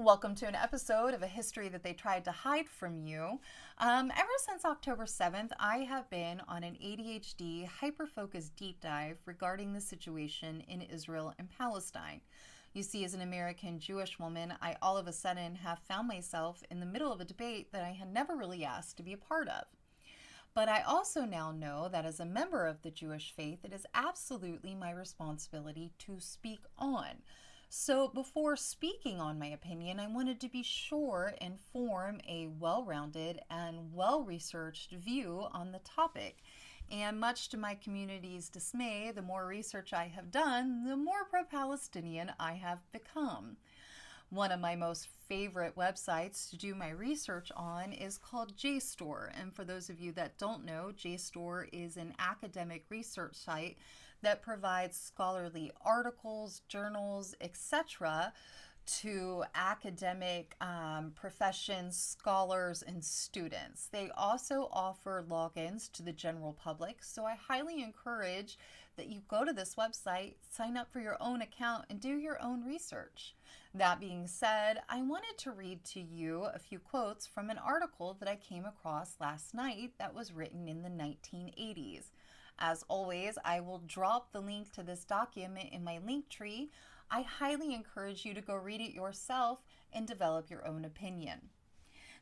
Welcome to an episode of A History That They Tried to Hide from You. Ever since October 7th, I have been on an ADHD hyper-focused deep dive regarding the situation in Israel and Palestine. You see, as an American Jewish woman, I all of a sudden have found myself in the middle of a debate that I had never really asked to be a part of. But I also now know that as a member of the Jewish faith, it is absolutely my responsibility to speak on. So before speaking on my opinion, I wanted to be sure and form a well-rounded and well-researched view on the topic. And much to my community's dismay, the more research I have done, the more pro-Palestinian I have become. One of my most favorite websites to do my research on is called JSTOR. And for those of you that don't know, JSTOR is an academic research site that provides scholarly articles, journals, etc. to academic professions, scholars, and students. They also offer logins to the general public, so I highly encourage that you go to this website, sign up for your own account, and do your own research. That being said, I wanted to read to you a few quotes from an article that I came across last night that was written in the 1980s. As always, I will drop the link to this document in my link tree. I highly encourage you to go read it yourself and develop your own opinion.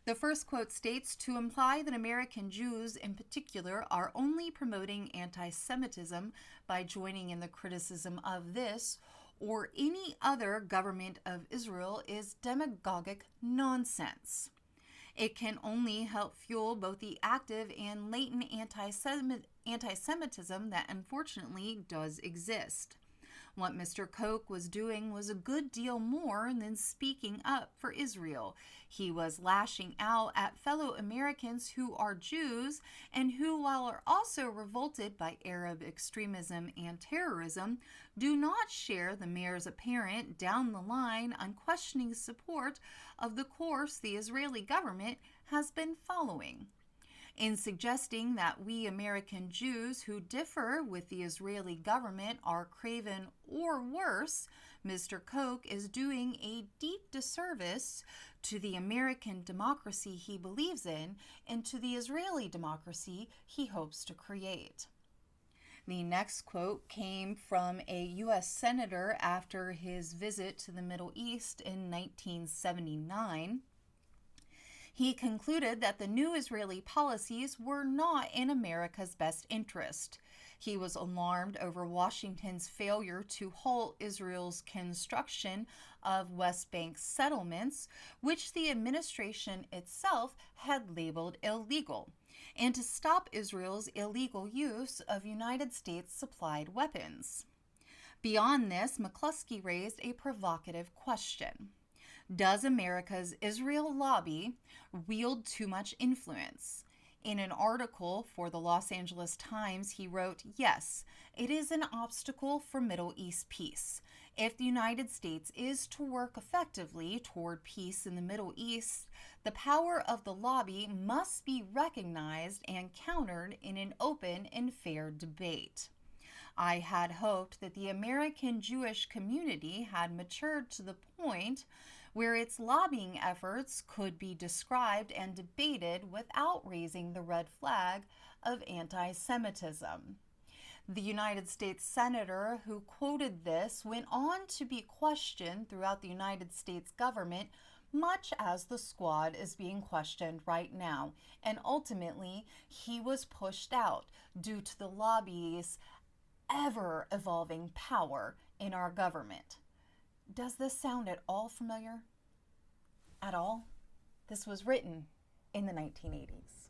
The first quote states, "To imply that American Jews in particular are only promoting anti-Semitism by joining in the criticism of this or any other government of Israel is demagogic nonsense. It can only help fuel both the active and latent anti-Semitism that unfortunately does exist. What Mr. Koch was doing was a good deal more than speaking up for Israel. He was lashing out at fellow Americans who are Jews and who, while are also revolted by Arab extremism and terrorism, do not share the mayor's apparent down the line unquestioning support of the course the Israeli government has been following. In suggesting that we American Jews who differ with the Israeli government are craven or worse, Mr. Koch is doing a deep disservice to the American democracy he believes in and to the Israeli democracy he hopes to create." The next quote came from a U.S. Senator after his visit to the Middle East in 1979. He concluded that the new Israeli policies were not in America's best interest. He was alarmed over Washington's failure to halt Israel's construction of West Bank settlements, which the administration itself had labeled illegal, and to stop Israel's illegal use of United States-supplied weapons. Beyond this, McCluskey raised a provocative question. Does America's Israel lobby wield too much influence? In an article for the Los Angeles Times, he wrote, "Yes, it is an obstacle for Middle East peace. If the United States is to work effectively toward peace in the Middle East, the power of the lobby must be recognized and countered in an open and fair debate." I had hoped that the American Jewish community had matured to the point where its lobbying efforts could be described and debated without raising the red flag of anti-Semitism. The United States Senator who quoted this went on to be questioned throughout the United States government, much as the squad is being questioned right now, and ultimately he was pushed out due to the lobby's ever-evolving power in our government. Does this sound at all familiar? At all? This was written in the 1980s.